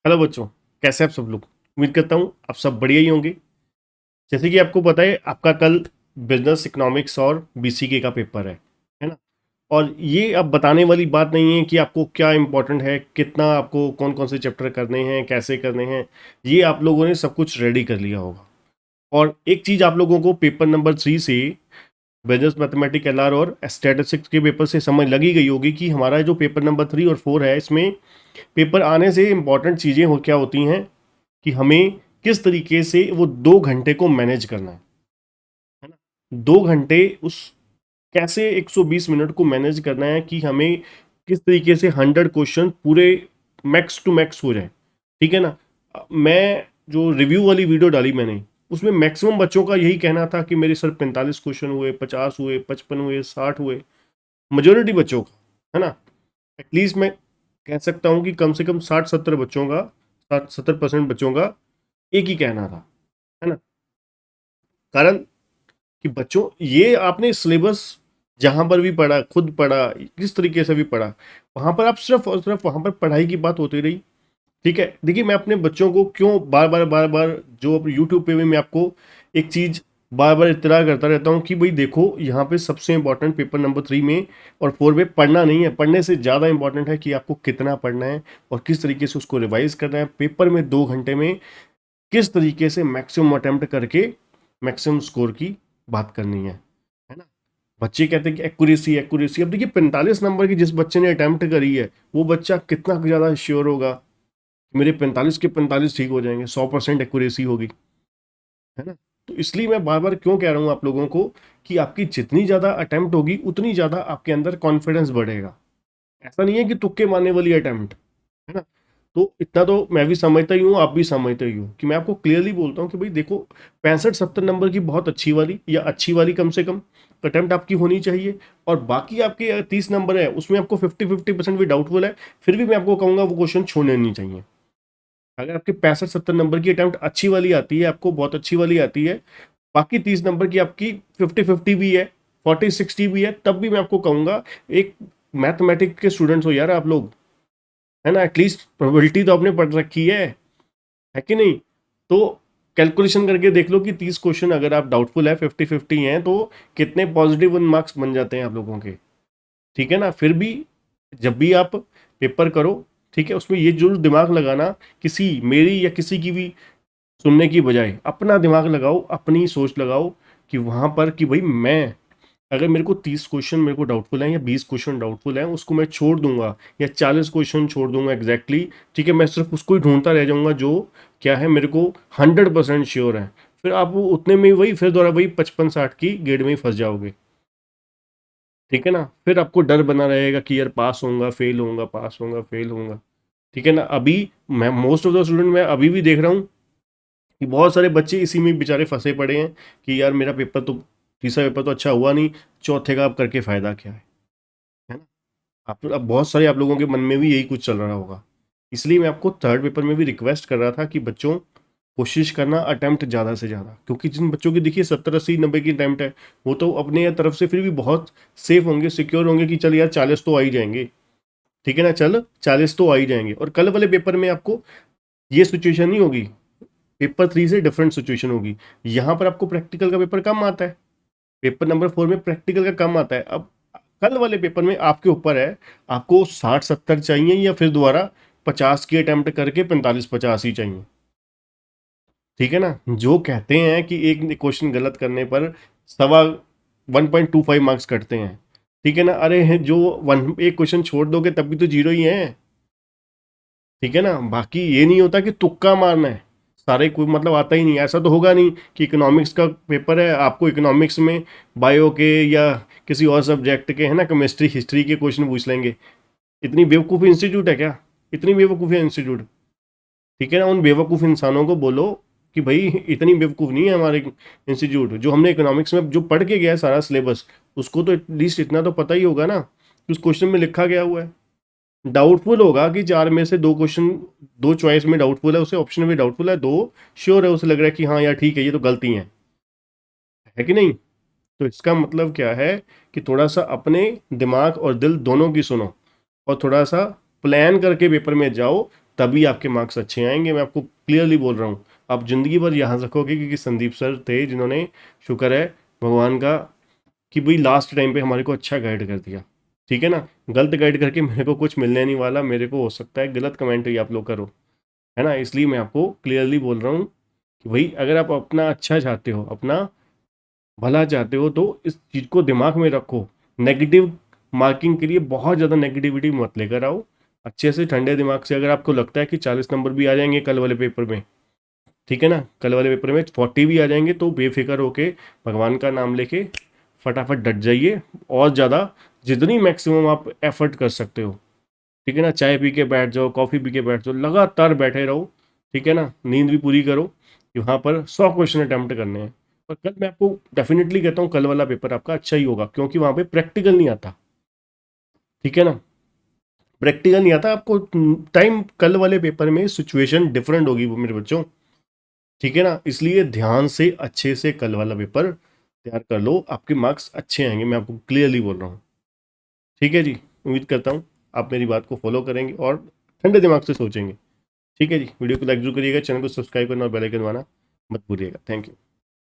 Hello बच्चों, कैसे आप सब लोग। उम्मीद करता हूँ आप सब बढ़िया ही होंगे। जैसे कि आपको पता है, आपका कल बिजनेस इकोनॉमिक्स और बीसीके का पेपर है ना। और ये अब बताने वाली बात नहीं है कि आपको क्या इंपॉर्टेंट है, कितना आपको कौन कौन से चैप्टर करने हैं, कैसे करने हैं। ये आप लोगों ने सब कुछ रेडी कर लिया होगा। और एक चीज़ आप लोगों को पेपर नंबर 3 से, बिजनेस मैथमेटिक्स एलआर और स्टैटिस्टिक्स के पेपर से समझ लगी गई होगी कि हमारा जो पेपर नंबर 3 और 4 है, इसमें पेपर आने से इम्पॉर्टेंट चीज़ें हो क्या होती हैं कि हमें किस तरीके से वो 2 घंटे को मैनेज करना है ना। 2 घंटे उस कैसे 120 मिनट को मैनेज करना है कि हमें किस तरीके से 100 क्वेश्चन पूरे मैक्स टू मैक्स हो जाए। ठीक है ना। मैं जो रिव्यू वाली वीडियो डाली मैंने, उसमें मैक्सिमम बच्चों का यही कहना था कि मेरे सर 45 क्वेश्चन हुए, 50 हुए, 55 हुए, 60 हुए। मेजोरिटी बच्चों का, है ना। एटलीस्ट मैं कह सकता हूँ कि कम से कम 60-70 बच्चों का, 60-70% बच्चों का एक ही कहना था, है ना। कारण कि बच्चों, ये आपने सिलेबस जहां पर भी पढ़ा, खुद पढ़ा, किस तरीके से भी पढ़ा, वहां पर आप सिर्फ और सिर्फ वहां पर पढ़ाई की बात होती रही। ठीक है। देखिए, मैं अपने बच्चों को क्यों बार बार जो यूट्यूब पे भी मैं आपको एक चीज बार बार इत्तला करता रहता हूँ कि भाई देखो, यहाँ पे सबसे इंपॉर्टेंट पेपर नंबर 3 में और 4 में पढ़ना नहीं है। पढ़ने से ज़्यादा इंपॉर्टेंट है कि आपको कितना पढ़ना है और किस तरीके से उसको रिवाइज करना है। पेपर में 2 घंटे में किस तरीके से मैक्सिमम अटेम्प्ट करके मैक्सिमम स्कोर की बात करनी है ना। बच्चे कहते हैं कि एक्यूरेसी एक्यूरेसी। अब देखिए, 45 नंबर की जिस बच्चे ने अटेम्प्ट करी है, वो बच्चा कितना ज़्यादा श्योर होगा कि मेरे 45 के 45 ठीक हो जाएंगे, 100% एक्यूरेसी होगी, है ना। तो इसलिए मैं बार बार क्यों कह रहा हूँ आप लोगों को कि आपकी जितनी ज़्यादा अटेम्प्ट होगी, उतनी ज़्यादा आपके अंदर कॉन्फिडेंस बढ़ेगा। ऐसा नहीं है कि तुक्के मारने वाली अटेम्प्ट, है ना। तो इतना तो मैं भी समझता ही हूँ, आप भी समझते ही हो कि मैं आपको क्लियरली बोलता हूँ कि भाई देखो, 65-70 नंबर की बहुत अच्छी वाली या अच्छी वाली कम से कम अटेम्प्ट आपकी होनी चाहिए। और बाकी आपके 30 नंबर है, उसमें आपको 50-50% भी डाउटफुल है, फिर भी मैं आपको कहूँगा वो क्वेश्चन छोड़ने नहीं चाहिए। अगर आपके 65-70 नंबर की अटेम्प्ट अच्छी वाली आती है, आपको बहुत अच्छी वाली आती है, बाकी 30 नंबर की आपकी 50-50 भी है, 40-60 भी है, तब भी मैं आपको कहूँगा, एक मैथमेटिक्स के स्टूडेंट्स हो यार आप लोग, है ना। एटलीस्ट प्रोबेबिलिटी तो आपने पढ़ रखी है कि नहीं। तो कैलकुलेशन करके देख लो कि 30 क्वेश्चन अगर आप डाउटफुल है, 50-50 हैं, तो कितने पॉजिटिव 1 मार्क्स बन जाते हैं आप लोगों के। ठीक है ना। फिर भी जब भी आप पेपर करो, ठीक है, उसमें ये जरूर दिमाग लगाना, किसी मेरी या किसी की भी सुनने की बजाय अपना दिमाग लगाओ, अपनी सोच लगाओ कि वहां पर कि भाई मैं, अगर मेरे को 30 क्वेश्चन मेरे को डाउटफुल है या 20 क्वेश्चन डाउटफुल है, उसको मैं छोड़ दूंगा या 40 क्वेश्चन छोड़ दूंगा एग्जैक्टली। ठीक है, मैं सिर्फ उसको ही ढूंढता रह जाऊंगा जो क्या है मेरे को 100% श्योर है। फिर आप वो उतने में ही वही फिर दोबारा वही 55-60 की गेड़ में ही फंस जाओगे। ठीक है ना। फिर आपको डर बना रहेगा कि यार पास होऊंगा फेल होऊंगा, पास होऊंगा फेल होऊंगा। ठीक है ना। अभी मैं मोस्ट ऑफ द स्टूडेंट मैं अभी भी देख रहा हूँ कि बहुत सारे बच्चे इसी में बेचारे फंसे पड़े हैं कि यार मेरा पेपर तो, तीसरा पेपर तो अच्छा हुआ नहीं, चौथे का अब करके फायदा क्या है ना। आप अब बहुत सारे आप लोगों के मन में भी यही कुछ चल रहा होगा। इसलिए मैं आपको थर्ड पेपर में भी रिक्वेस्ट कर रहा था कि बच्चों, कोशिश करना अटेम्प्ट ज़्यादा से ज़्यादा, क्योंकि जिन बच्चों की देखिए 70-80-90 की अटेम्प्ट है, वो तो अपने तरफ से फिर भी बहुत सेफ होंगे, सिक्योर होंगे कि चल यार 40 तो आ ही जाएंगे। ठीक है ना, चल 40 तो आ ही जाएंगे। और कल वाले पेपर में आपको ये सिचुएशन नहीं होगी, पेपर 3 से डिफरेंट सिचुएशन होगी। यहाँ पर आपको प्रैक्टिकल का पेपर कम आता है, पेपर नंबर 4 में प्रैक्टिकल का कम आता है। अब कल वाले पेपर में आपके ऊपर है, आपको 60-70 चाहिए या फिर दोबारा 50 की अटेम्प्ट करके 45-50 ही चाहिए। ठीक है ना। जो कहते हैं कि एक क्वेश्चन गलत करने पर सवा 1.25 मार्क्स कटते हैं। ठीक है ना। अरे जो एक क्वेश्चन छोड़ दोगे तब भी तो जीरो ही है। ठीक है ना। बाकी ये नहीं होता कि तुक्का मारना है, सारे कोई मतलब आता ही नहीं। ऐसा तो होगा नहीं कि इकोनॉमिक्स का पेपर है, आपको इकोनॉमिक्स में बायो के या किसी और सब्जेक्ट के, है ना, केमिस्ट्री हिस्ट्री के क्वेश्चन पूछ लेंगे। इतनी बेवकूफ़ी इंस्टीट्यूट है क्या? इतनी बेवकूफ़ी इंस्टीट्यूट। ठीक है ना। उन बेवकूफ़ इंसानों को बोलो कि भाई इतनी बेवकूफ़ नहीं है हमारे इंस्टीट्यूट। जो हमने इकोनॉमिक्स में जो पढ़ के गया है सारा सिलेबस, उसको तो एटलीस्ट इतना तो पता ही होगा ना कि उस क्वेश्चन में लिखा गया हुआ है। डाउटफुल होगा कि 4 में से 2 क्वेश्चन, 2 चॉइस में डाउटफुल है, उसे ऑप्शन में डाउटफुल है, 2 श्योर है, उसे लग रहा है कि हाँ यार ठीक है, ये तो गलती है कि नहीं। तो इसका मतलब क्या है कि थोड़ा सा अपने दिमाग और दिल दोनों की सुनो और थोड़ा सा प्लान करके पेपर में जाओ। तभी आपके मार्क्स अच्छे आएंगे। मैं आपको क्लियरली बोल रहा हूँ। आप ज़िंदगी भर यहाँ रखोगे, क्योंकि संदीप सर थे जिन्होंने, शुक्र है भगवान का, कि भाई लास्ट टाइम पे हमारे को अच्छा गाइड कर दिया। ठीक है ना, गलत गाइड करके मेरे को कुछ मिलने नहीं वाला, मेरे को हो सकता है गलत कमेंट ही आप लोग करो, है ना। इसलिए मैं आपको क्लियरली बोल रहा हूँ कि भाई अगर आप अपना अच्छा चाहते हो, अपना भला चाहते हो, तो इस चीज़ को दिमाग में रखो। नेगेटिव मार्किंग के लिए बहुत ज़्यादा नेगेटिविटी मत लेकर आओ। अच्छे से ठंडे दिमाग से, अगर आपको लगता है कि 40 नंबर भी आ जाएंगे कल वाले पेपर में, ठीक है ना, कल वाले पेपर में 40 भी आ जाएंगे, तो बेफिक्र होके भगवान का नाम लेके फटाफट डट जाइए। और ज़्यादा जितनी मैक्सिमम आप एफर्ट कर सकते हो, ठीक है ना, चाय पी के बैठ जाओ, कॉफ़ी पी के बैठ जाओ, लगातार बैठे रहो, ठीक है ना, नींद भी पूरी करो कि वहाँ पर 100 क्वेश्चन अटैम्प्ट करने हैं। और कल मैं आपको डेफिनेटली कहता हूँ, कल वाला पेपर आपका अच्छा ही होगा, क्योंकि वहाँ पे प्रैक्टिकल नहीं आता, ठीक है ना, प्रैक्टिकल नहीं आता आपको। टाइम कल वाले पेपर में सिचुएशन डिफरेंट होगी वो मेरे बच्चों, ठीक है ना। इसलिए ध्यान से अच्छे से कल वाला पेपर तैयार कर लो, आपके मार्क्स अच्छे आएंगे, मैं आपको क्लियरली बोल रहा हूँ। ठीक है जी, उम्मीद करता हूँ आप मेरी बात को फॉलो करेंगे और ठंडे दिमाग से सोचेंगे। ठीक है जी, वीडियो को लाइक जरूर करिएगा, चैनल को सब्सक्राइब करना और बेल आइकन दबाना मत भूलिएगा। Thank you.